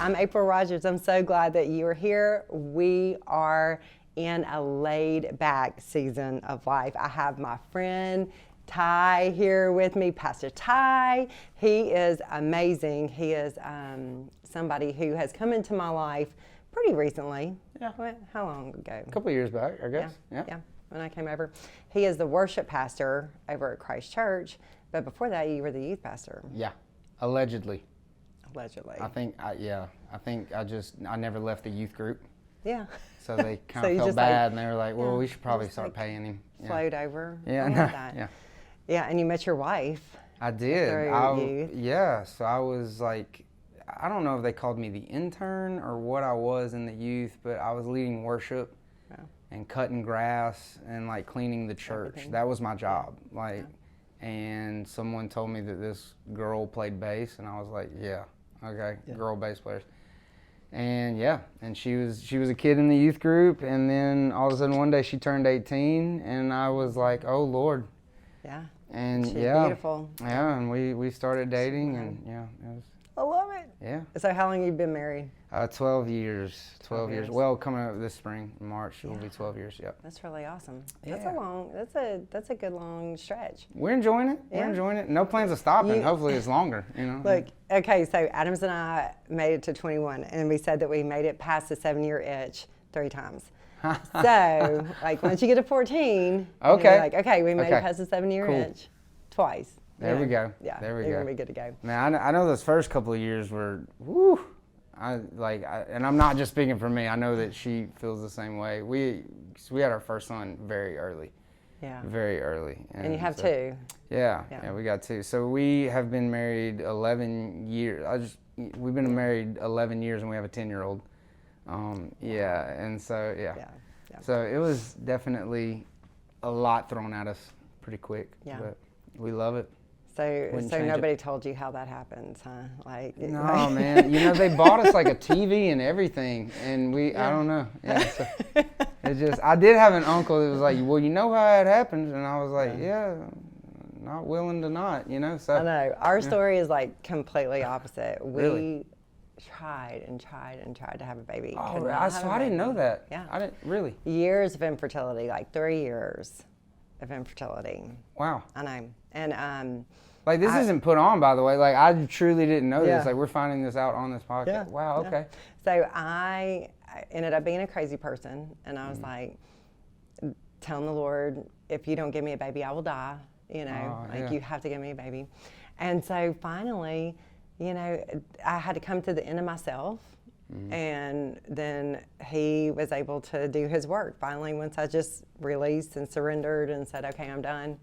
I'm April Rodgers. I'm so glad that you are here. We are in a laid-back season of life. I have my friend Ty here with me, Pastor Ty. He is amazing. He is somebody who has come into my life pretty recently. Yeah. How long ago? A couple of years back, I guess. Yeah, when I came over. He is the worship pastor over at Christ Church, but before that you were the youth pastor. Yeah, allegedly. Allegedly. I think I never left the youth group. Yeah. So they kind So you of felt just, bad, and they were like, well, we should probably just, start paying him. Yeah. Flowed over. Yeah, I love that. yeah. Yeah, and you met your wife. I did. Through youth. Yeah, so I was like, I don't know if they called me the intern or what I was in the youth, but I was leading worship and cutting grass and like cleaning the church. Everything. That was my job. And someone told me that this girl played bass, and I was like, girl bass players. And and she was a kid in the youth group, and then all of a sudden one day she turned 18, and I was like, oh Lord. Yeah. And She's beautiful. Yeah, and we started dating, and it was. I love it. Yeah. So how long have you been married? 12 years. 12 years. years. Well, coming up this spring, in March, it will be 12 years. Yep. That's really awesome. Yeah. That's a good long stretch. We're enjoying it. Yeah. We're enjoying it. No plans of stopping. Hopefully it's longer, Look, okay, so Adams and I made it to 21, and we said that we made it past the 7-year itch 3 times. So, like, once you get to 14, okay. You're like, okay, we made it past the 7-year itch twice. There we go. Yeah, there we go. You're gonna be good to go. Man, I know those first couple of years were, and I'm not just speaking for me. I know that she feels the same way. We had our first son very early. Yeah. Very early. And you have 2. Yeah, we got 2. So we have been married 11 years. We've been married 11 years, and we have a 10-year-old. And so So it was definitely a lot thrown at us pretty quick. Yeah. But we love it. So change nobody told you how that happens, huh? No, man. They bought us like a TV and everything, and I don't know. Yeah, so it just, I did have an uncle that was like, well, you know how it happens, and I was like, not willing to not, So I know. Our story is like completely opposite. Really? We tried and tried and tried to have a baby. Oh, I didn't know that. Yeah. I didn't really. Years of infertility, like 3 years of infertility. Wow. I know. And like, this isn't put on, by the way. Like, I truly didn't know this. Yeah. Like, we're finding this out on this podcast. Yeah. Wow, okay. So I ended up being a crazy person, and I was like, telling the Lord, if you don't give me a baby, I will die. You have to give me a baby. And so finally, I had to come to the end of myself. And then he was able to do his work. Finally, once I just released and surrendered and said, okay, I'm done,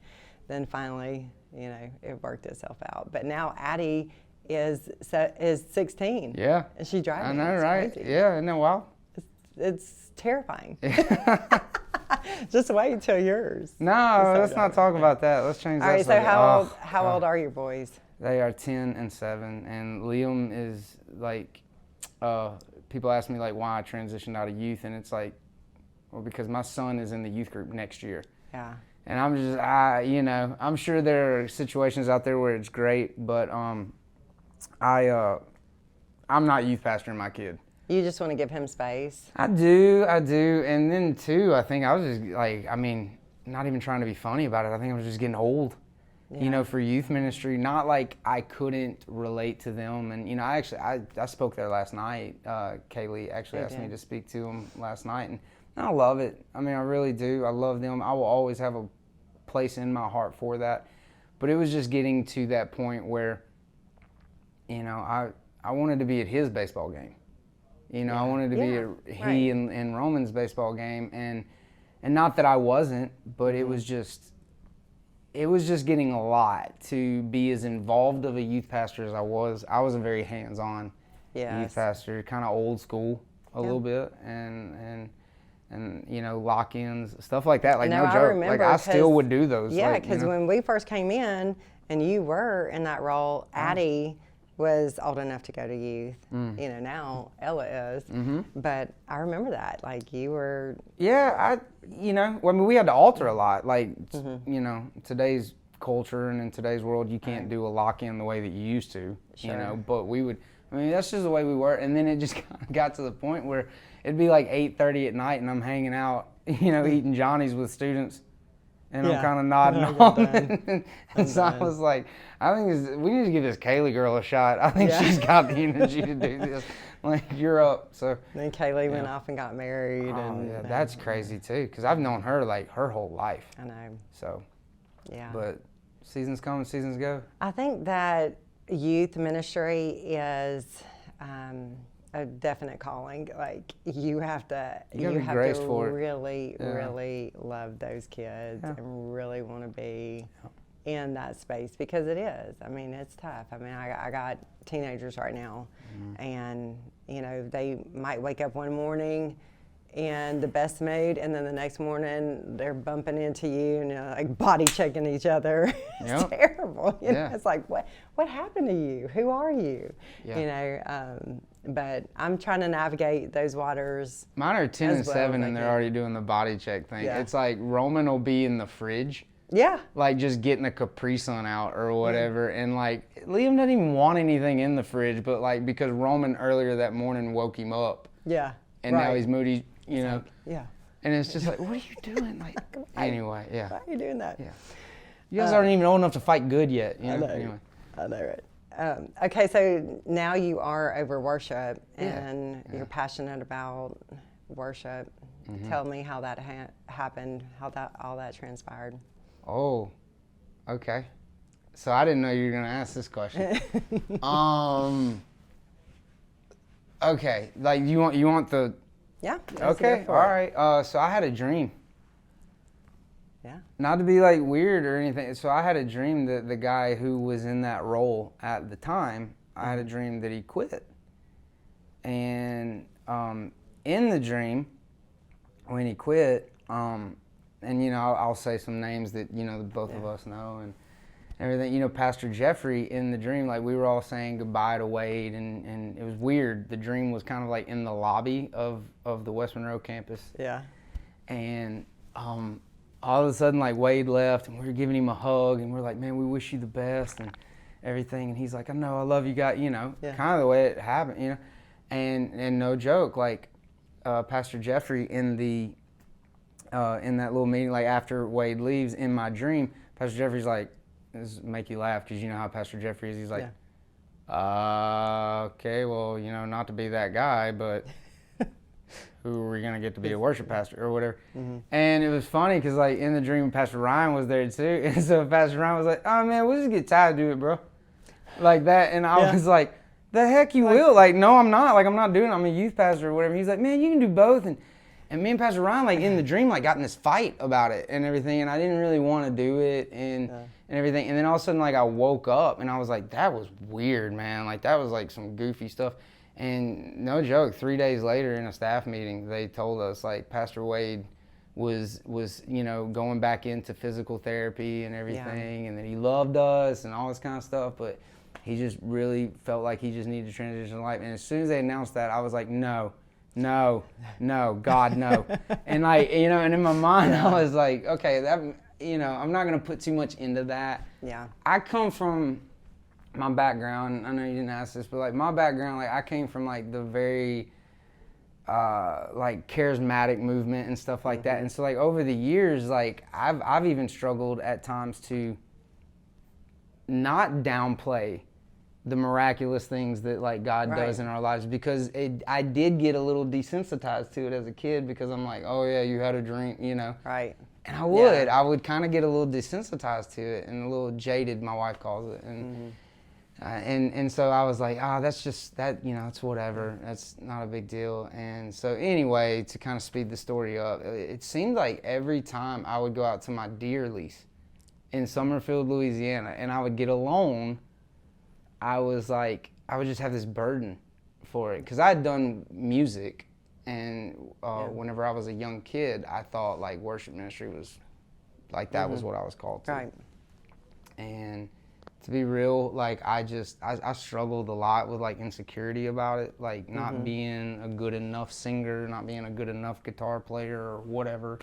then finally, it worked itself out. But now Addie is 16. Yeah. And she's driving. I know, It's right? crazy. Yeah, isn't that wild? It's terrifying. Just wait till yours. No, let's not talk about that. Let's change that. All right, so subject. how old are your boys? They are 10 and 7, and Liam is like, people ask me like why I transitioned out of youth, and it's like, well, because my son is in the youth group next year. Yeah. And I'm just, I'm sure there are situations out there where it's great, but I'm not youth pastoring my kid. You just want to give him space? I do. And then too, I think I was just like, not even trying to be funny about it. I think I was just getting old, for youth ministry. Not like I couldn't relate to them. And, I spoke there last night. Kaylee actually asked me to speak to them last night. And I love it. I really do. I love them. I will always have a place in my heart for that. But it was just getting to that point where, I wanted to be at his baseball game. I wanted to be in Roman's baseball game, and not that I wasn't, but it was just getting a lot to be as involved of a youth pastor as I was. I was a very hands-on youth pastor, kind of old school a little bit, and lock-ins, stuff like that. Like, no joke. Remember, I still would do those. Yeah, because when we first came in and you were in that role, Addie was old enough to go to youth. Now Ella is. But I remember that. Like, you were. Yeah, we had to alter a lot. Like, today's culture and in today's world, you can't do a lock-in the way that you used to. But we would I mean, that's just the way we were. And then it just kind of got to the point where it'd be like 8:30 at night, and I'm hanging out, eating Johnny's with students, and I'm kind of nodding on. And so I was like, I think we need to give this Kaylee girl a shot. I think she's got the energy to do this. Like, you're up. So then Kaylee went off and got married. Yeah, that's crazy too, because I've known her like her whole life. I know. So, yeah. But seasons come and seasons go. I think that youth ministry is a definite calling. Like, you have to really love those kids and really want to be in that space, because it is. I mean, it's tough. I mean, I got teenagers right now, and they might wake up one morning in the best mood, and then the next morning they're bumping into you and like body checking each other. It's terrible. It's like, what happened to you? Who are you? But I'm trying to navigate those waters. Mine are 10 and 7, and they're already doing the body check thing. Yeah. It's like Roman will be in the fridge. Yeah. Like just getting a Capri Sun out or whatever. And like Liam doesn't even want anything in the fridge, but like because Roman earlier that morning woke him up. Yeah. And now he's moody, Yeah. And it's just like, what are you doing? Like, anyway, Why are you doing that? Yeah. You guys aren't even old enough to fight good yet. I know. Anyway. I know, right? Okay, so now you are over worship, and you're passionate about worship. Tell me how that happened, how all that transpired. Oh, okay. So I didn't know you were going to ask this question. Okay, like you want the... Yeah. Okay, all right. So I had a dream. Yeah. Not to be like weird or anything. So I had a dream that the guy who was in that role at the time, I had a dream that he quit. And in the dream, when he quit, and I'll say some names that both of us know and everything. Pastor Jeffrey in the dream, like we were all saying goodbye to Wade, and it was weird. The dream was kind of like in the lobby of the West Monroe campus. Yeah. And all of a sudden, like Wade left, and we were giving him a hug, and we're like, man, we wish you the best and everything. And he's like, I know, I love you guys, kind of the way it happened, And no joke, like Pastor Jeffrey in that little meeting, like after Wade leaves, in my dream, Pastor Jeffrey's like, this make you laugh because you know how Pastor Jeffrey is. He's like, okay, well, not to be that guy, but who are we going to get to be a worship pastor or whatever? And it was funny because like in the dream, Pastor Ryan was there too. And so Pastor Ryan was like, oh man, we'll just get tired to it, bro. Like that. And I was like, the heck you will. Like, no, I'm not. Like, I'm not doing it. I'm a youth pastor or whatever. He's like, man, you can do both. And me and Pastor Ryan, like in the dream, like got in this fight about it and everything. And I didn't really want to do it and everything. And then all of a sudden, like I woke up and I was like, that was weird, man. Like that was like some goofy stuff. And no joke, 3 days later in a staff meeting, they told us like Pastor Wade was going back into physical therapy and everything, and that he loved us and all this kind of stuff, but he just really felt like he just needed to transition to life. And as soon as they announced that, I was like, no, God, no. And like, and in my mind, I was like, okay, that, I'm not going to put too much into that. Yeah. I come from my background, I know you didn't ask this, but like my background, like I came from like the very like charismatic movement and stuff like that. And so like over the years, like I've even struggled at times to not downplay the miraculous things that like God does in our lives, because I did get a little desensitized to it as a kid, because I'm like, oh yeah, you had a dream, Right. And I would kind of get a little desensitized to it and a little jaded, my wife calls it. And so I was like, that's just that, it's whatever. That's not a big deal. And so anyway, to kind of speed the story up, it seemed like every time I would go out to my deer lease in Summerfield, Louisiana, and I would get alone, I would just have this burden for it. Because I had done music, and whenever I was a young kid, I thought like worship ministry was like that was what I was called to. Right. And to be real, like I struggled a lot with like insecurity about it, like not being a good enough singer, not being a good enough guitar player or whatever.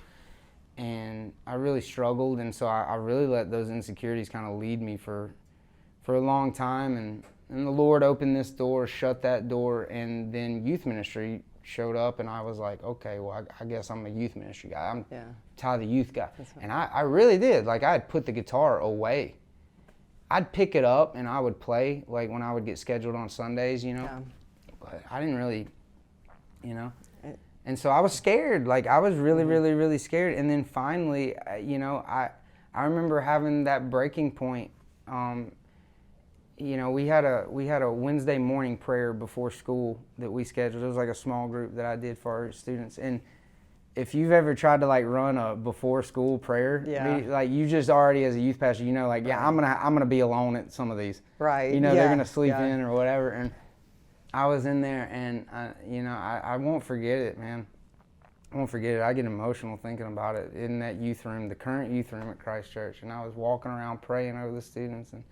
And I really struggled, and so I really let those insecurities kind of lead me for a long time. And the Lord opened this door, shut that door, and then youth ministry showed up, and I was like, okay, well, I guess I'm a youth ministry guy. I'm Ty the youth guy. And I really did. Like, I'd put the guitar away. I'd pick it up, and I would play, like, when I would get scheduled on Sundays, you know. Yeah. But I didn't really, you know. And so I was scared. Like, I was really, really, really scared. And then finally, you know, I remember having that breaking point. You know, we had a Wednesday morning prayer before school that we scheduled. It was like a small group that I did for our students. And if you've ever tried to like run a before school prayer, like you just already as a youth pastor, you know, like I'm gonna be alone at some of these. Right. You know, they're gonna sleep in or whatever. And I was in there, and you know, I won't forget it, man. I won't forget it. I get emotional thinking about it in that youth room, the current youth room at Christ Church. And I was walking around praying over the students and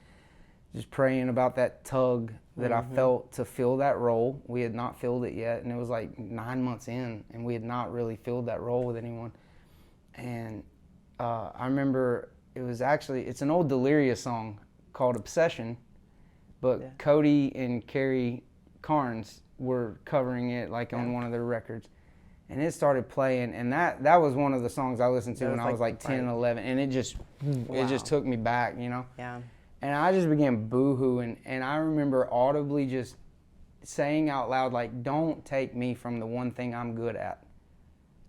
just praying about that tug that I felt to fill that role. We had not filled it yet, and it was like 9 months in, and we had not really filled that role with anyone. And I remember it's an old Delirious song called Obsession, but Cody and Carrie Carnes were covering it like on one of their records. And it started playing, and that was one of the songs I listened to when I was like 10 and 11, and it just took me back, you know? Yeah. And I just began boo-hooing, and I remember audibly just saying out loud, like, don't take me from the one thing I'm good at.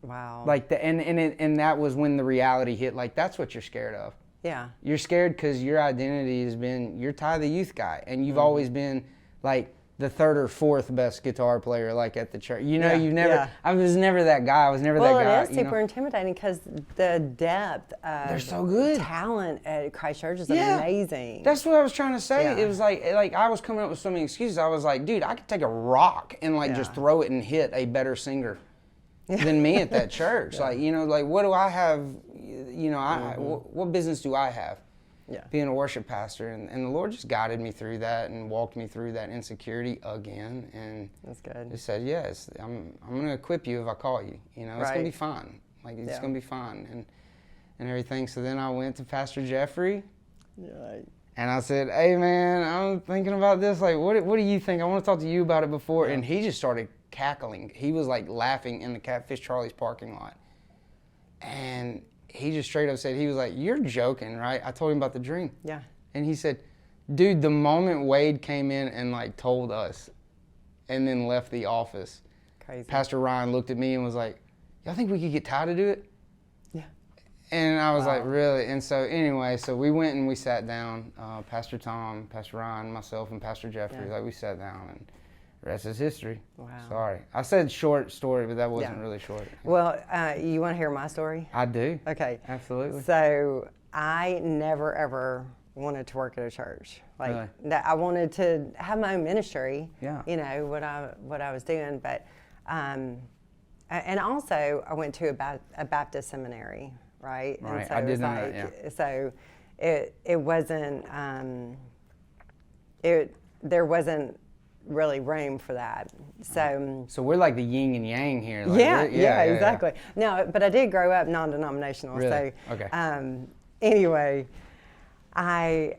Wow. Like, and that was when the reality hit, like, that's what you're scared of. Yeah. You're scared because your identity has been, you're Ty the youth guy, and you've always been, like, the third or fourth best guitar player, like at the church. You know, you've never. I was never that guy. I was never that guy. Well, it is super intimidating because the depth of they're so good. Talent at Christ Church is amazing. That's what I was trying to say. Yeah. It was like I was coming up with so many excuses. I was like, dude, I could take a rock and like just throw it and hit a better singer than me at that church. Like, you know, like what do I have? You know, what business do I have? Yeah. Being a worship pastor, and the Lord just guided me through that and walked me through that insecurity again, and that's good. He said, "Yes, I'm going to equip you if I call you. You know, it's going to be fun. Like it's going to be fun and everything." So then I went to Pastor Jeffrey, and I said, "Hey man, I'm thinking about this. Like, what do you think? I want to talk to you about it before." And he just started cackling. He was like laughing in the Catfish Charlie's parking lot, and he just straight up said, he was like, "You're joking, right?" I told him about the dream. Yeah. And he said, "Dude, the moment Wade came in and like told us and then left the office, crazy. Pastor Ryan looked at me and was like, y'all think we could get Ty to do it?" Yeah. And I was like, really? And so anyway, so we went and we sat down, Pastor Tom, Pastor Ryan, myself, and Pastor Jeffrey, like we sat down, and the rest is history. Wow. Sorry. I said short story, but that wasn't really short. Well, you want to hear my story? I do. Okay. Absolutely. So I never, ever wanted to work at a church. Like I wanted to have my own ministry, you know, what I was doing. But, and also I went to a Baptist seminary, right? Right. And so I did know that, yeah. So it wasn't, there wasn't really room for that. So we're like the yin and yang here. Like yeah, exactly. No, but I did grow up non-denominational. Really? So okay. Anyway, it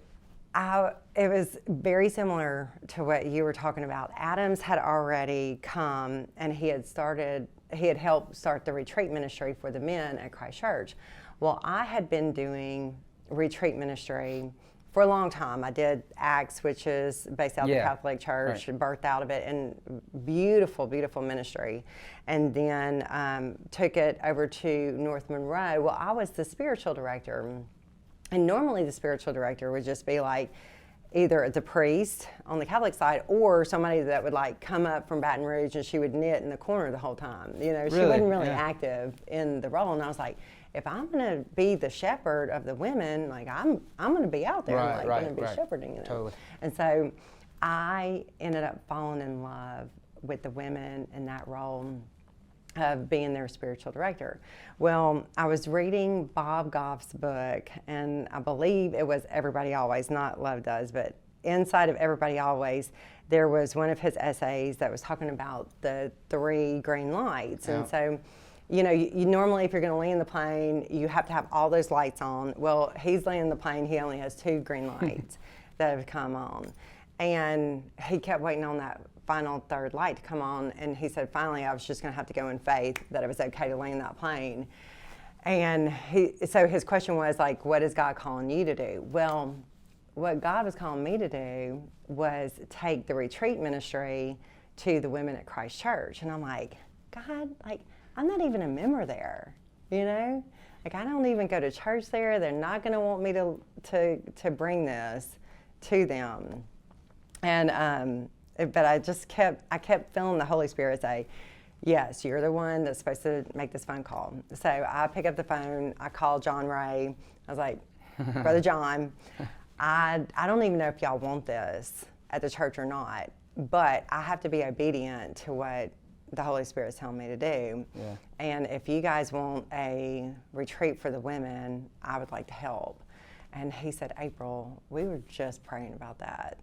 was very similar to what you were talking about. Adams had already come and he had helped start the retreat ministry for the men at Christ Church. Well, I had been doing retreat ministry for a long time. I did Acts, which is based out of the Catholic Church, birthed out of it, and beautiful, beautiful ministry. And then took it over to North Monroe. Well, I was the spiritual director. And normally the spiritual director would just be like either the priest on the Catholic side or somebody that would like come up from Baton Rouge and she would knit in the corner the whole time. You know, she wasn't really active in the role. And I was like, if I'm going to be the shepherd of the women, like I'm going to be out there, going to be shepherding, you know. Totally. And so I ended up falling in love with the women in that role of being their spiritual director. Well, I was reading Bob Goff's book, and I believe it was Everybody Always, not Love Does, but inside of Everybody Always, there was one of his essays that was talking about the 3 green lights. And so, you know, you normally, if you're going to land the plane, you have to have all those lights on. Well, he's landing the plane, he only has 2 green lights that have come on. And he kept waiting on that final third light to come on. And he said, finally, I was just going to have to go in faith that it was okay to land that plane. And so his question was like, what is God calling you to do? Well, what God was calling me to do was take the retreat ministry to the women at Christ Church. And I'm like, God, like, I'm not even a member there, you know? Like, I don't even go to church there. They're not going to want me to bring this to them. And but I kept feeling the Holy Spirit say, yes, you're the one that's supposed to make this phone call. So I pick up the phone. I call John Ray. I was like, Brother John, I don't even know if y'all want this at the church or not, but I have to be obedient to what the Holy Spirit is telling me to do. Yeah. And if you guys want a retreat for the women, I would like to help. And he said, April, we were just praying about that.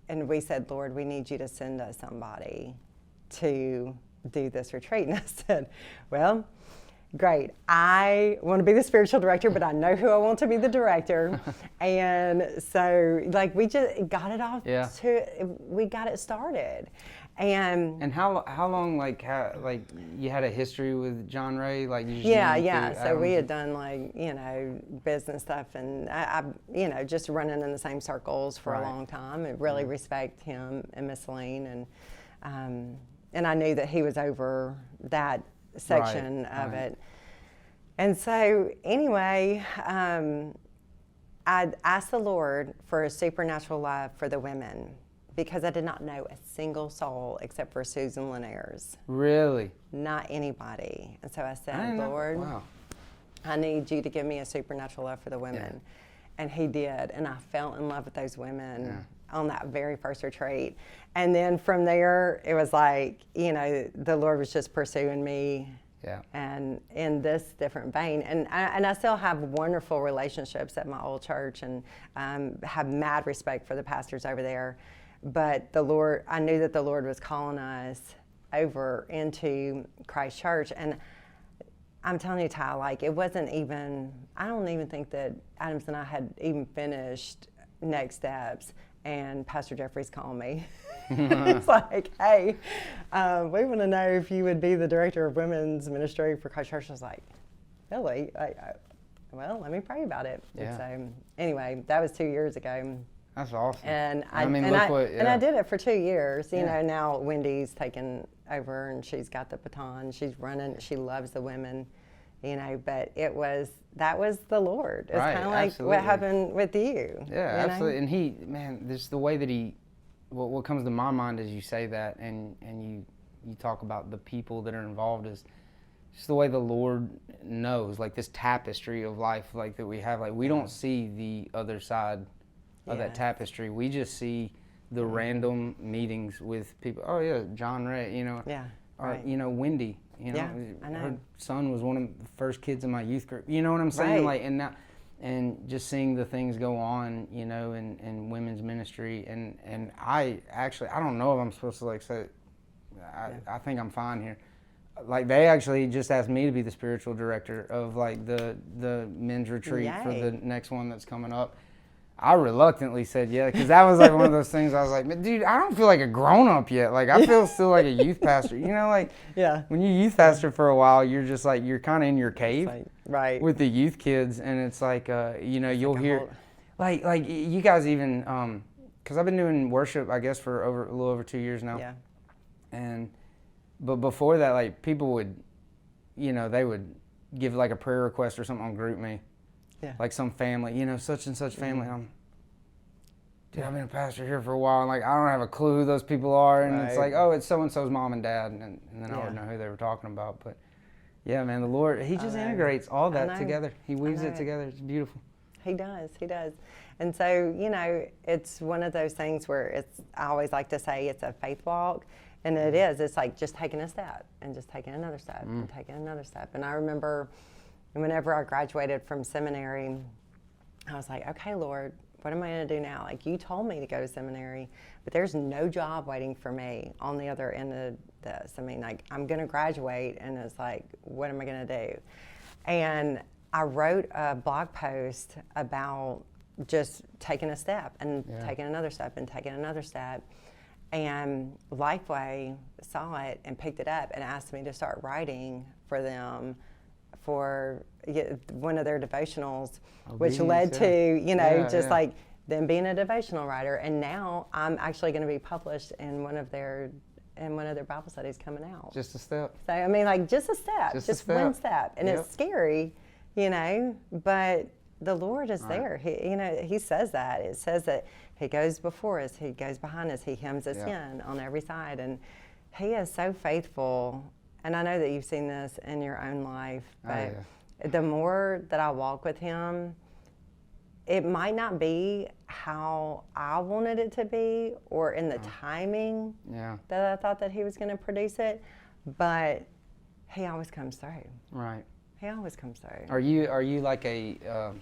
And we said, Lord, we need you to send us somebody to do this retreat. And I said, well, great. I want to be the spiritual director, but I know who I want to be the director. And so, we just got it off. Yeah. We got it started. And how long you had a history with John Ray, So we had done business stuff, and I just running in the same circles for a long time, and really respect him and Miss Celine, and I knew that he was over that section of it. And so anyway, I asked the Lord for a supernatural love for the women, because I did not know a single soul except for Susan Linares. Really? Not anybody. And so I said, Lord, I need you to give me a supernatural love for the women. Yeah. And he did. And I fell in love with those women on that very first retreat. And then from there, it was like, the Lord was just pursuing me. Yeah. And in this different vein. And I still have wonderful relationships at my old church, and have mad respect for the pastors over there. But the Lord, I knew that the Lord was calling us over into Christ Church. And I'm telling you, Ty, it wasn't even, I don't even think that Adams and I had even finished next steps. And Pastor Jeffrey's calling me. It's like, hey, we want to know if you would be the director of women's ministry for Christ Church. I was like, really? Well, let me pray about it. Yeah. So anyway, that was 2 years ago. That's awesome. And I did it for 2 years. You know, now Wendy's taken over and she's got the baton. She's running. She loves the women. But that was the Lord. It's kind of like what happened with you. Yeah, absolutely. And there's the way that what comes to my mind as you say that, and you talk about the people that are involved, is just the way the Lord knows, this tapestry of life, that we have. We don't see the other side of that tapestry. We just see the random meetings with people. Oh yeah, John Ray, or Wendy, I know. Her son was one of the first kids in my youth group. You know what I'm saying? Right. And just seeing the things go on, in women's ministry, and I don't know if I'm supposed to say, I think I'm fine here. They actually just asked me to be the spiritual director of the men's retreat for the next one that's coming up. I reluctantly said yeah, because that was one of those things I was like, dude, I don't feel like a grown-up yet. I feel still like a youth pastor. When you youth pastor for a while, you're just you're kind of in your cave with the youth kids, and it's you'll hear, you guys even, because I've been doing worship, I guess, for a little over 2 years now. Yeah. But before that, people would, they would give a prayer request or something on GroupMe. Yeah. Some family, such and such family. Dude, I've been a pastor here for a while, and I don't have a clue who those people are, and it's it's so and so's mom and dad, and then I would know who they were talking about. But yeah, man, the Lord, He just integrates all that together. He weaves it together. It's beautiful. He does. And so it's one of those things where I always like to say it's a faith walk, and it is. It's just taking a step and just taking another step and taking another step. And I remember, whenever I graduated from seminary, I was like, okay, Lord, what am I going to do now? You told me to go to seminary, but there's no job waiting for me on the other end of this. I'm going to graduate, and it's what am I going to do? And I wrote a blog post about just taking a step and taking another step and taking another step. And Lifeway saw it and picked it up and asked me to start writing for them for one of their devotionals, which led to, like them being a devotional writer. And now I'm actually going to be published in one of their Bible studies coming out. Just a step. So, I mean, like just a step, just one step. And it's scary, but the Lord is there. He says that. It says that He goes before us, He goes behind us, He hems us in on every side. And He is so faithful. And I know that you've seen this in your own life, but the more that I walk with Him, it might not be how I wanted it to be or in the timing that I thought that He was going to produce it, but He always comes through. Right. He always comes through. Are you like a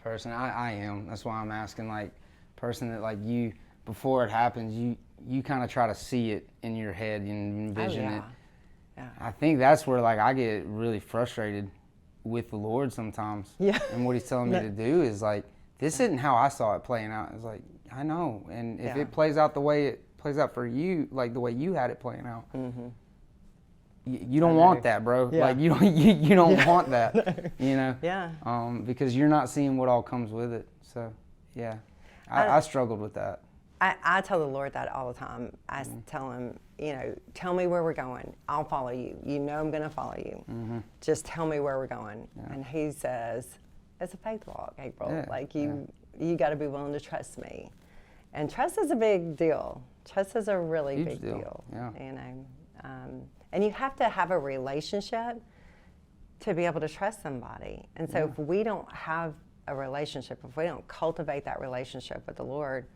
person? I am. That's why I'm asking. Like, person that like you before it happens, you kind of try to see it in your head and envision it. Yeah. I think that's where like I get really frustrated with the Lord sometimes. Yeah. And what He's telling me to do is like, this isn't how I saw it playing out. It's like, I know. And if it plays out the way it plays out for you, like the way you had it playing out, you don't want that, bro. Yeah. Like you don't want that, Yeah. Because you're not seeing what all comes with it. So, yeah. I struggled with that. I tell the Lord that all the time. I tell Him, tell me where we're going. I'll follow you. I'm going to follow you. Just tell me where we're going. Yeah. And He says, it's a faith walk, April. Yeah. Like you got to be willing to trust me. And trust is a big deal. Trust is a really big deal. Yeah. And you have to have a relationship to be able to trust somebody. And so if we don't have a relationship, if we don't cultivate that relationship with the Lord,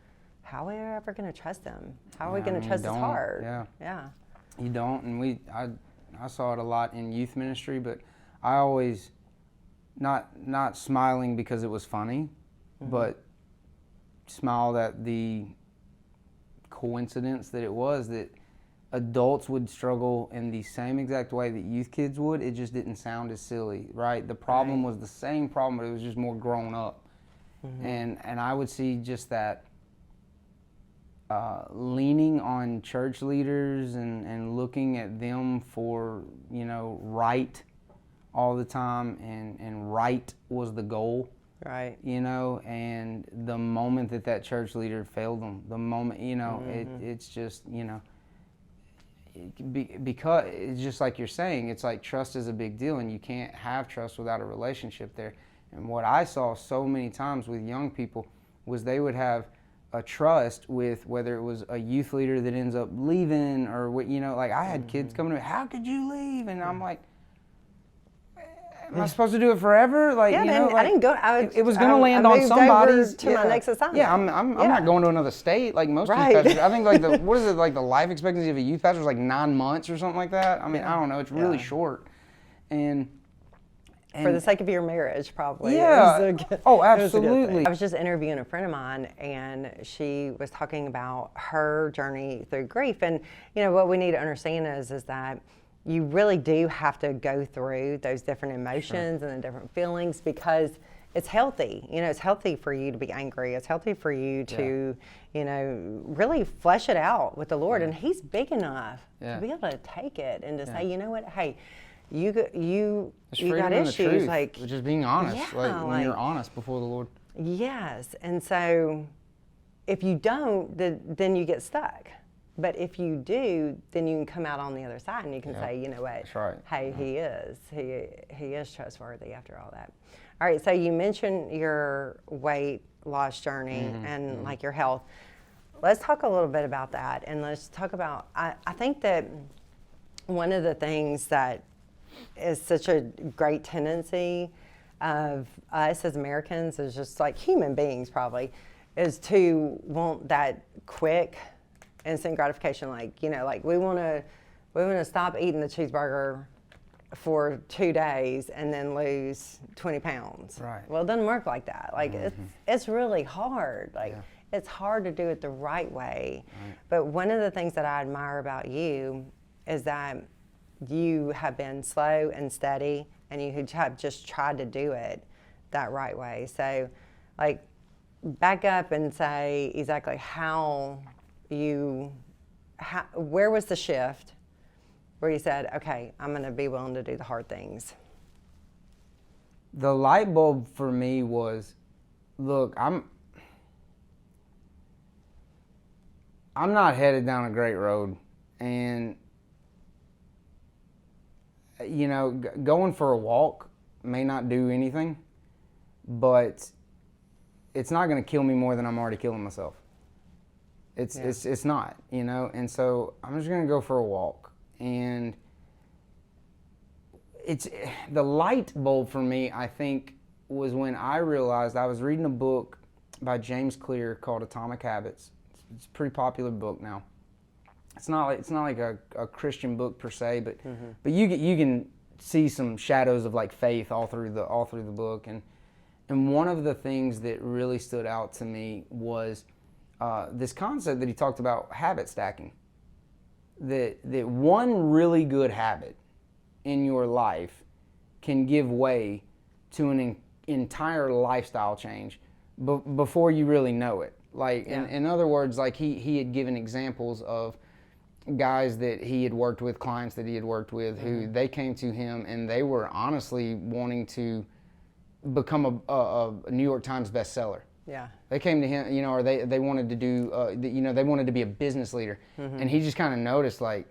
how are we ever going to trust Him? How are we going to trust His heart? Yeah. You don't. And I saw it a lot in youth ministry, but I always, not smiling because it was funny, but smiled at the coincidence that it was that adults would struggle in the same exact way that youth kids would. It just didn't sound as silly, right? The problem was the same problem, but it was just more grown up. And I would see just that leaning on church leaders and looking at them for, right all the time, and right was the goal. Right. And the moment that church leader failed them, the moment, it's just, because it's just like you're saying, it's like trust is a big deal, and you can't have trust without a relationship there. And what I saw so many times with young people was they would have a trust with whether it was a youth leader that ends up leaving or what, like I had kids coming to me, how could you leave? And I'm like, am I supposed to do it forever? Like, I didn't go. It was going to land on somebody's. To my next assignment. Yeah, I'm not going to another state like most youth pastors. I think like the life expectancy of a youth pastor is like 9 months or something like that. I mean, I don't know. It's really short. And for the sake of your marriage, probably. Yeah. Absolutely. I was just interviewing a friend of mine, and she was talking about her journey through grief. And what we need to understand is that you really do have to go through those different emotions and the different feelings, because it's healthy. It's healthy for you to be angry. It's healthy for you to, really flesh it out with the Lord. And He's big enough to be able to take it and to say, you know what, hey, you got issues. Like just being honest, when you're honest before the Lord. Yes. And so if you don't, then you get stuck. But if you do, then you can come out on the other side and you can say, you know what, that's right. Hey, he is trustworthy after all that. All right, so you mentioned your weight loss journey and like your health. Let's talk a little bit about that, and let's talk about, I think that one of the things that is such a great tendency of us as Americans, is just like human beings probably, is to want that quick instant gratification. Like we want to stop eating the cheeseburger for 2 days and then lose 20 pounds. Right. Well, it doesn't work like that. Like it's really hard. Like it's hard to do it the right way. Right. But one of the things that I admire about you is that you have been slow and steady, and you have just tried to do it that right way. So, like, back up and say exactly where was the shift where you said, okay, I'm going to be willing to do the hard things? The light bulb for me was, look, I'm not headed down a great road, and going for a walk may not do anything, but it's not going to kill me more than I'm already killing myself. It's not, and so I'm just going to go for a walk. And it's the light bulb for me, I think, was when I realized I was reading a book by James Clear called Atomic Habits. It's a pretty popular book now. It's not like a Christian book per se, but you can see some shadows of like faith all through the book. And one of the things that really stood out to me was this concept that he talked about, habit stacking. That one really good habit in your life can give way to an entire lifestyle change before you really know it. Like, in other words, like he had given examples of guys that he had worked with, clients that he had worked with, who they came to him and they were honestly wanting to become a New York Times bestseller. Yeah. They came to him, or they wanted to do, they wanted to be a business leader. And he just kind of noticed, like,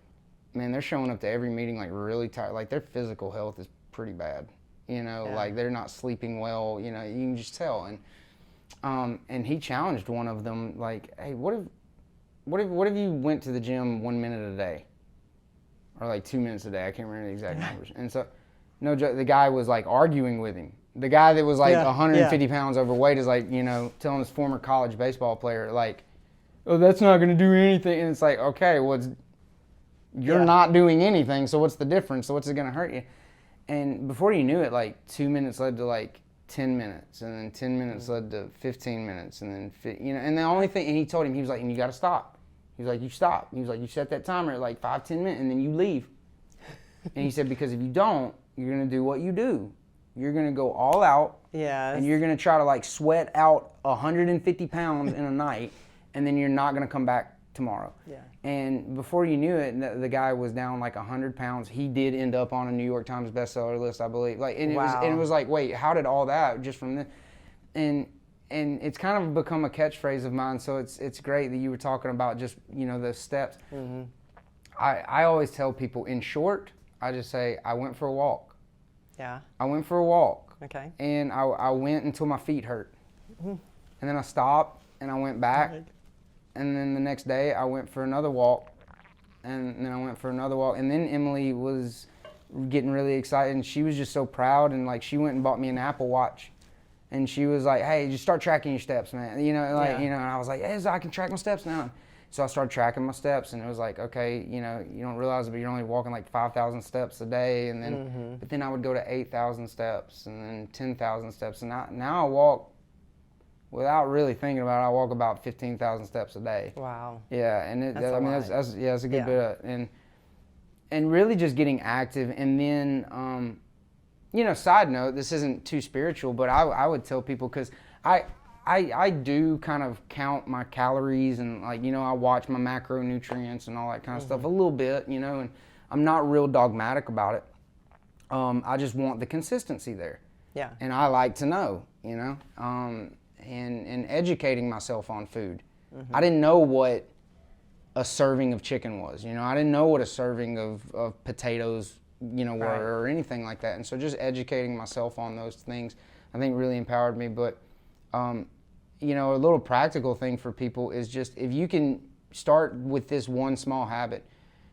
man, they're showing up to every meeting like really tired. Like their physical health is pretty bad. Like they're not sleeping well. You can just tell. And he challenged one of them, like, hey, what if you went to the gym 1 minute a day, or like 2 minutes a day? I can't remember the exact numbers. And so, no joke, the guy was like arguing with him. The guy that was like 150 pounds overweight is like, telling his former college baseball player, like, oh, that's not going to do anything. And it's like, okay, well, you're not doing anything, so what's the difference? So what's it going to hurt you? And before you knew it, like 2 minutes led to like 10 minutes, and then 10 minutes led to 15 minutes, and then, and the only thing, and he told him, he was like, and you got to stop. He was like, you stop. He was like, you set that timer at like 5-10 minutes, and then you leave. And he said, because if you don't, you're going to do what you do. You're going to go all out, and you're going to try to like sweat out 150 pounds in a night, and then you're not going to come back tomorrow. Yeah. And before you knew it, the guy was down like 100 pounds. He did end up on a New York Times bestseller list, I believe. Like, and it was like, wait, how did all that just from this? And it's kind of become a catchphrase of mine. So it's great that you were talking about just the steps. Mm-hmm. I always tell people, in short, I just say I went for a walk. Yeah. I went for a walk. Okay. And I went until my feet hurt. Mm-hmm. And then I stopped and I went back. Okay. And then the next day I went for another walk. And then I went for another walk. And then Emily was getting really excited, and she was just so proud, and like she went and bought me an Apple Watch. And she was like, hey, just start tracking your steps, man. And I was like, yes, I can track my steps now. So I started tracking my steps, and it was like, okay, you don't realize it, but you're only walking like 5,000 steps a day. And then, but then I would go to 8,000 steps, and then 10,000 steps. And now I walk, without really thinking about it, I walk about 15,000 steps a day. Wow. Yeah, and that's a good bit of, and really just getting active. And then, side note, this isn't too spiritual, but I would tell people, because I do kind of count my calories, and like, I watch my macronutrients and all that kind of stuff a little bit, and I'm not real dogmatic about it. I just want the consistency there. Yeah. And I like to know, and educating myself on food. Mm-hmm. I didn't know what a serving of chicken was, I didn't know what a serving of potatoes, were, or anything like that. And so just educating myself on those things, I think really empowered me. But, a little practical thing for people is just, if you can start with this one small habit,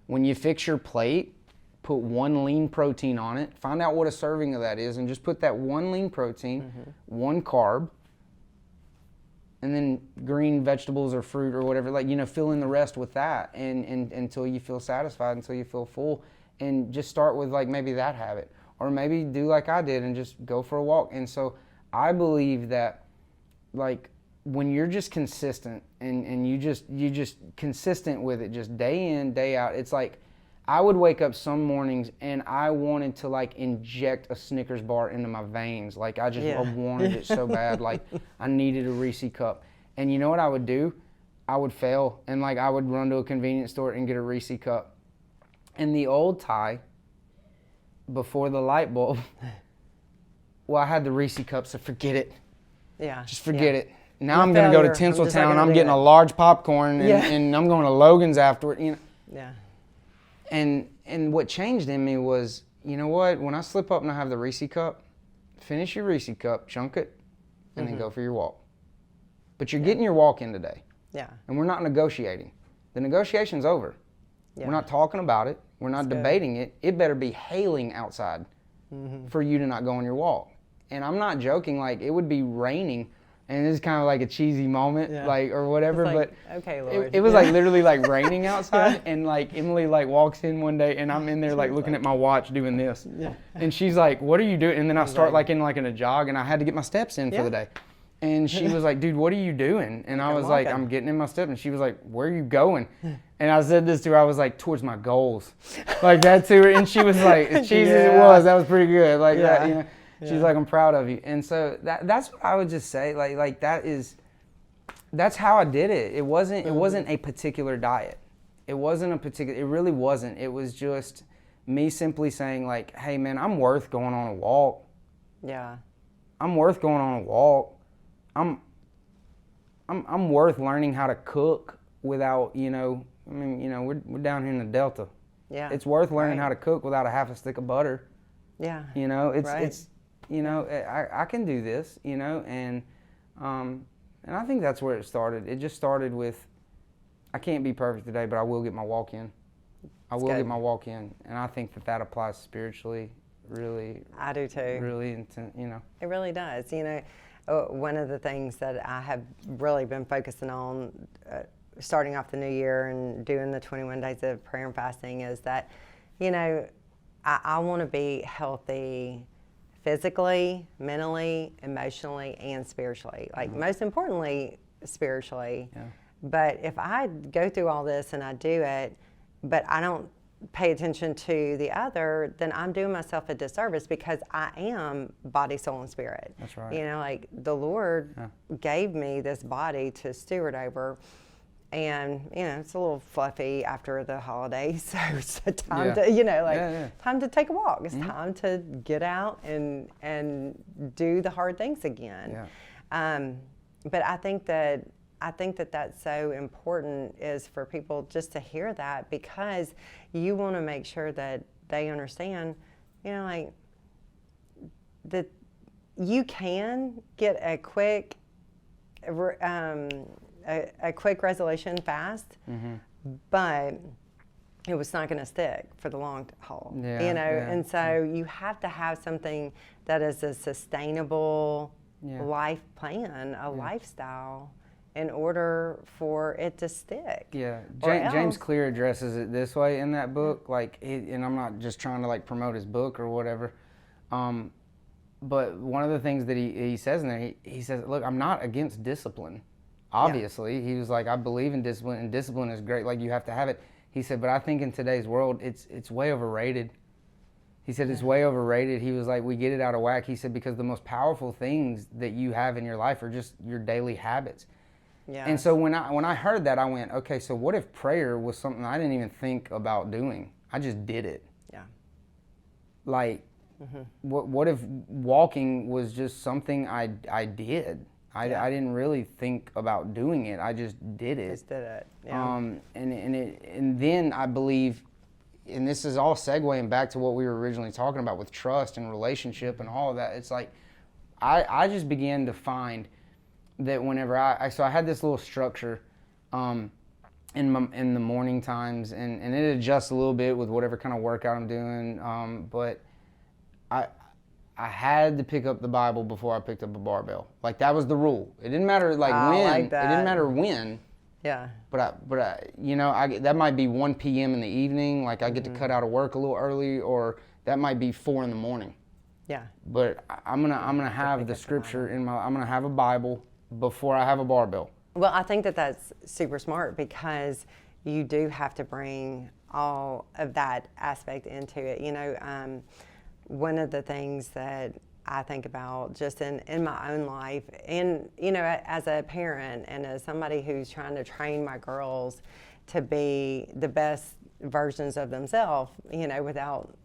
when you fix your plate, put one lean protein on it, find out what a serving of that is, and just put that one lean protein, one carb, and then green vegetables or fruit or whatever, fill in the rest with that, and until you feel satisfied, until you feel full. And just start with like maybe that habit, or maybe do like I did and just go for a walk. And so I believe that, like, when you're just consistent and you just consistent with it, just day in, day out, it's like, I would wake up some mornings and I wanted to like inject a Snickers bar into my veins. Like I wanted it so bad. Like I needed a Reese cup. And you know what I would do? I would fail and like I would run to a convenience store and get a Reese cup. And the old Ty, before the light bulb, well, I had the Reese cup, so forget it. Yeah. Just forget it. Now I'm going to go to Tinseltown. I'm getting a large popcorn and I'm going to Logan's afterward. You know. Yeah. And what changed in me was, you know what? When I slip up and I have the Reese cup, finish your Reese cup, chunk it, and then go for your walk. But you're getting your walk in today. Yeah. And we're not negotiating. The negotiation's over. Yeah. We're not talking about it. We're not debating it. It better be hailing outside for you to not go on your walk. And I'm not joking. Like, it would be raining. And this is kind of like a cheesy moment, like, or whatever, like, but okay, Lord. It was like literally like raining outside, and like Emily like walks in one day, and I'm in there like looking at my watch doing this, and she's like, "What are you doing?" And then I start like in a jog, and I had to get my steps in for the day, and she was like, "Dude, what are you doing?" And I was like, "I'm getting in my step," and she was like, "Where are you going?" And I said this to her, I was like, "Towards my goals," like that to her, and she was like, "As cheesy as it was, that was pretty good," like that, you know. She's like, "I'm proud of you." And so that's what I would just say. Like that's how I did it. It wasn't a particular diet. It really wasn't. It was just me simply saying like, "Hey man, I'm worth going on a walk." Yeah. I'm worth going on a walk. I'm worth learning how to cook without, I mean, we're down here in the Delta. Yeah. It's worth learning how to cook without a half a stick of butter. Yeah. It's I can do this, and I think that's where it started. It just started with, I can't be perfect today, but I will get my walk in. Get my walk in, and I think that applies spiritually, really. I do too. Really, It really does. One of the things that I have really been focusing on, starting off the new year and doing the 21 days of prayer and fasting, is that, I want to be healthy physically, mentally, emotionally, and spiritually. Like, most importantly, spiritually. Yeah. But if I go through all this and I do it, but I don't pay attention to the other, then I'm doing myself a disservice, because I am body, soul, and spirit. That's right. Like the Lord gave me this body to steward over. And, it's a little fluffy after the holidays, so it's time to, time to take a walk. It's time to get out and do the hard things again. Yeah. But I think that that's so important, is for people just to hear that, because you want to make sure that they understand, like, that you can get a quick resolution fast, but it was not going to stick for the long haul, and so you have to have something that is a sustainable life plan, a lifestyle, in order for it to stick. Yeah, James Clear addresses it this way in that book, like, and I'm not just trying to like promote his book or whatever, but one of the things that he says in there, he says, look, I'm not against discipline. Obviously, he was like, I believe in discipline, and discipline is great. Like, you have to have it. He said, but I think in today's world, it's way overrated. He said, it's way overrated. He was like, we get it out of whack. He said, because the most powerful things that you have in your life are just your daily habits. Yeah. And so when I heard that, I went, okay, so what if prayer was something I didn't even think about doing? I just did it. Yeah. Like, what if walking was just something I did? I didn't really think about doing it. I just did it. Just did it. Yeah. And then I believe, and this is all segueing back to what we were originally talking about with trust and relationship and all of that. It's like I just began to find that whenever I had this little structure in the morning times, and it adjusts a little bit with whatever kind of workout I'm doing, but I had to pick up the Bible before I picked up a barbell. Like, that was the rule. It didn't matter when. It didn't matter when. Yeah. But that might be 1 p.m. in the evening. Like, I get to cut out of work a little early, or that might be 4 in the morning. Yeah. But I'm gonna have the scripture in I'm gonna have a Bible before I have a barbell. Well, I think that's super smart, because you do have to bring all of that aspect into it. One of the things that I think about just in my own life, and as a parent and as somebody who's trying to train my girls to be the best versions of themselves, without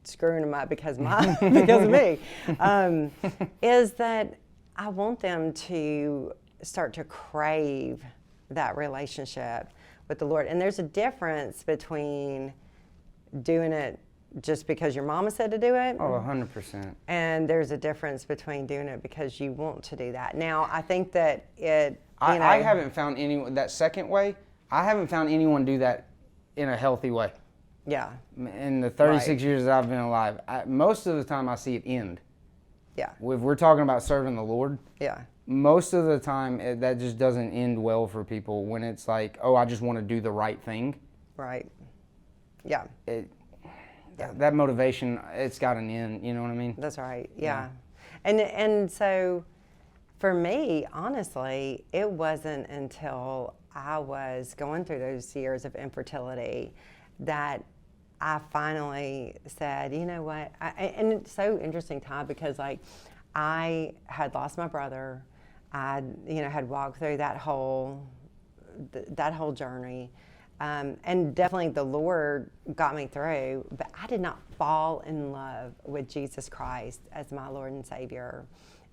screwing them up because of me, is that I want them to start to crave that relationship with the Lord. And there's a difference between doing it just because your mama said to do it. Oh, 100%. And there's a difference between doing it because you want to do that. Now, I think that I haven't found anyone, that second way, I haven't found anyone do that in a healthy way. Yeah. In the 36 years that I've been alive, most of the time I see it end. Yeah. If we're talking about serving the Lord, yeah, most of the time that just doesn't end well for people when it's like, oh, I just want to do the right thing. Right. Yeah. That motivation, it's got an end, you know what I mean? That's right, yeah. And so for me, honestly, it wasn't until I was going through those years of infertility that I finally said, you know what, and it's so interesting, Ty, because I had lost my brother. I had walked through that whole journey. And definitely the Lord got me through, but I did not fall in love with Jesus Christ as my Lord and Savior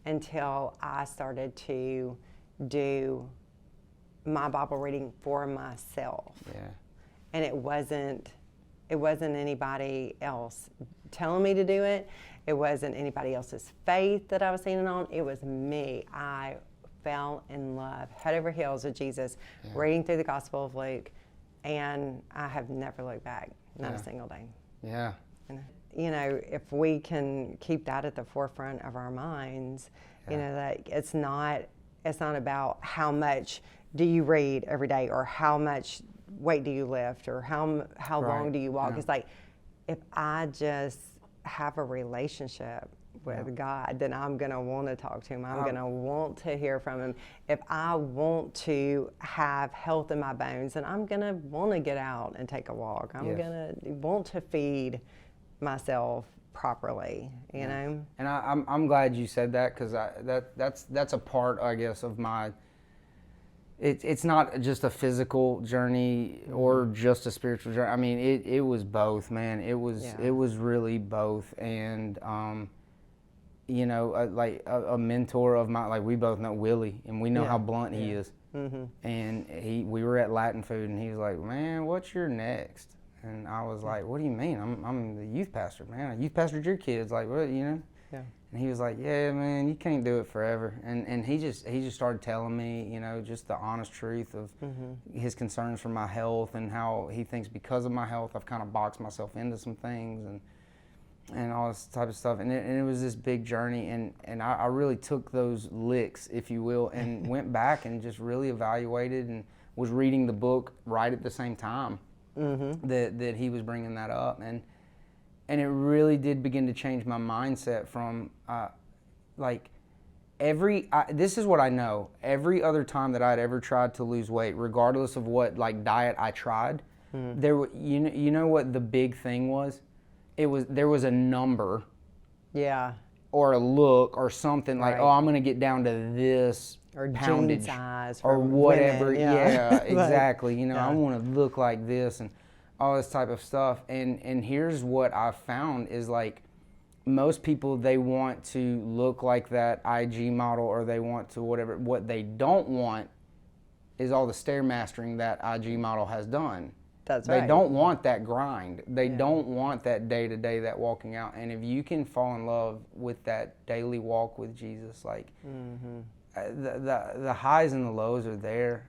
until I started to do my Bible reading for myself. Yeah. And it wasn't anybody else telling me to do it. It wasn't anybody else's faith that I was leaning on. It was me. I fell in love, head over heels with Jesus, reading through the Gospel of Luke. And I have never looked back, not a single day. Yeah. If we can keep that at the forefront of our minds, that it's not about how much do you read every day or how much weight do you lift or how long do you walk. It's like, if I just have a relationship with God, then I'm going to want to talk to him. I'm going to want to hear from him. If I want to have health in my bones, then I'm going to want to get out and take a walk. I'm going to want to feed myself properly, you know? And I'm glad you said that, because that's a part, I guess, of my... It's not just a physical journey or just a spiritual journey. I mean, it was both, man. It was really both. And a mentor of mine, we both know Willie, and we know how blunt he is. Mm-hmm. And we were at Latin food, and he was like, "Man, what's your next?" And I was like, "What do you mean? I'm the youth pastor, man. I youth pastored your kids, like what, you know?" Yeah. And he was like, "Yeah, man, you can't do it forever." And he just started telling me, just the honest truth of his concerns for my health, and how he thinks because of my health I've kind of boxed myself into some things and all this type of stuff. And it was this big journey, and I really took those licks, if you will, and went back and just really evaluated, and was reading the book right at the same time that he was bringing that up. And it really did begin to change my mindset from, this is what I know. Every other time that I'd ever tried to lose weight, regardless of what diet I tried, you know what the big thing was? There was a number. Yeah. Or a look or something like, oh, I'm going to get down to this or poundage. Jean size or whatever. Women, yeah, exactly. I want to look like this and all this type of stuff. And here's what I've found is most people, they want to look like that IG model, or they want to whatever. What they don't want is all the stairmastering that IG model has done. That's right. They don't want that grind. They don't want that day-to-day, that walking out. And if you can fall in love with that daily walk with Jesus, the highs and the lows are there.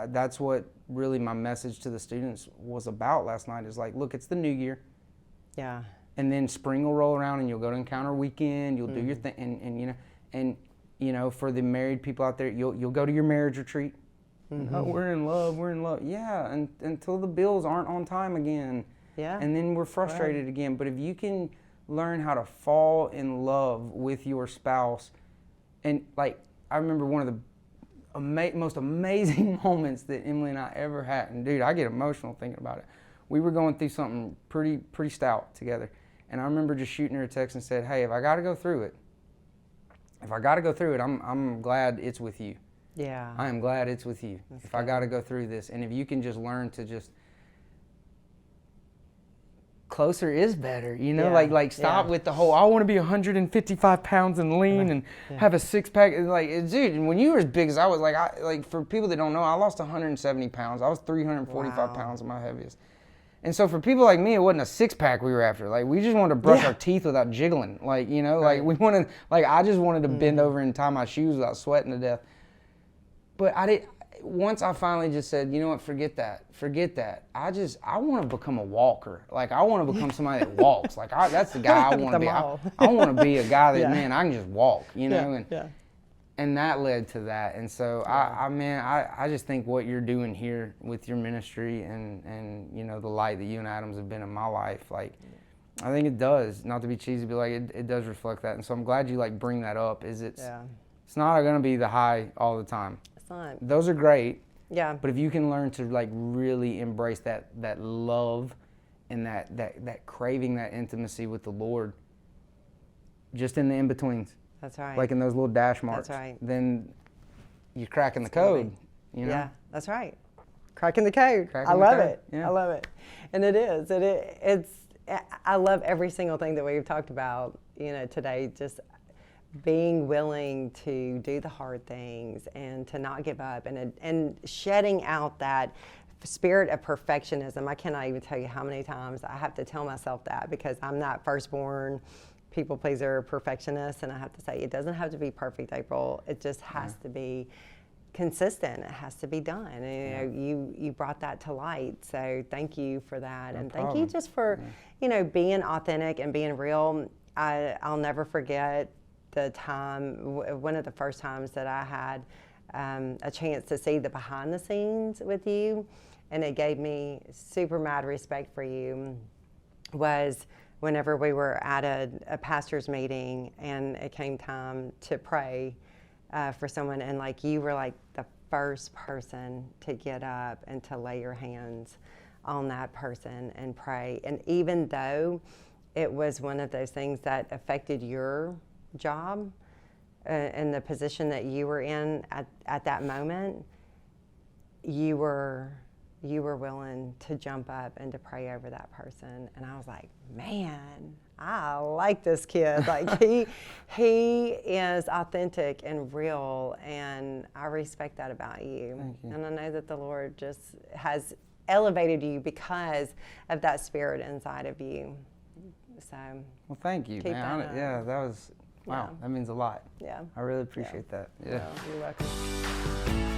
That's what really my message to the students was about last night, is look, it's the new year. Yeah. And then spring will roll around, and you'll go to Encounter Weekend, you'll do your thing, and for the married people out there, you'll go to your marriage retreat. Oh, we're in love. Yeah, until the bills aren't on time again. Yeah. And then we're frustrated again. But if you can learn how to fall in love with your spouse, and I remember one of the most amazing moments that Emily and I ever had, and dude, I get emotional thinking about it. we were going through something pretty stout together. And I remember just shooting her a text and said, hey, if I got to go through it, I'm glad it's with you. Yeah. I am glad it's with you. That's if good. I got to go through this. And if you can just learn to just, closer is better, you know, like stop with the whole, I want to be 155 pounds and lean and have a six pack. Like, dude, when you were as big as I was, like for people that don't know, I lost 170 pounds. I was 345 pounds at my heaviest. And so for people like me, it wasn't a six pack we were after. Like, we just wanted to brush our teeth without jiggling. Like, you know, like we wanted, like I just wanted to bend over and tie my shoes without sweating to death. But once I finally just said, you know what, forget that. I want to become a walker. Like, I want to become somebody that walks. Like, that's the guy I want to be. I want to be a guy that, man, I can just walk, you know? And that led to that. And so, I just think what you're doing here with your ministry and you know, the light that you and Adams have been in my life, like, I think it does, not to be cheesy, but like, it does reflect that. And so I'm glad you like bring that up, it's not going to be the high all the time. It's not. Those are great. Yeah. But if you can learn to like really embrace that love and that craving, that intimacy with the Lord, just in the in-betweens. That's right. Like in those little dash marks. That's right. Then you're cracking the code, you know? Yeah, that's right. Cracking the code. I love it. Yeah. I love it. And it is. I love every single thing that we've talked about, you know, today, just being willing to do the hard things and to not give up and shedding out that spirit of perfectionism. I cannot even tell you how many times I have to tell myself that, because I'm that firstborn people pleaser, perfectionist, and I have to say it doesn't have to be perfect, April. It just has to be consistent. It has to be done. And, you know, you brought that to light. So thank you for that, and thank you just for you know, being authentic and being real. I'll never forget the time, one of the first times that I had a chance to see the behind the scenes with you, and it gave me super mad respect for you, was whenever we were at a pastor's meeting and it came time to pray for someone, and like you were like the first person to get up and to lay your hands on that person and pray. And even though it was one of those things that affected your job and the position that you were in at that moment, you were willing to jump up and to pray over that person. And I was like, man, I like this kid. Like he is authentic and real, and I respect that about you. Thank you. And I know that the Lord just has elevated you because of that spirit inside of you. So well, thank you, man. That was wow. That means a lot. Yeah. I really appreciate that. Yeah. Well, you're welcome.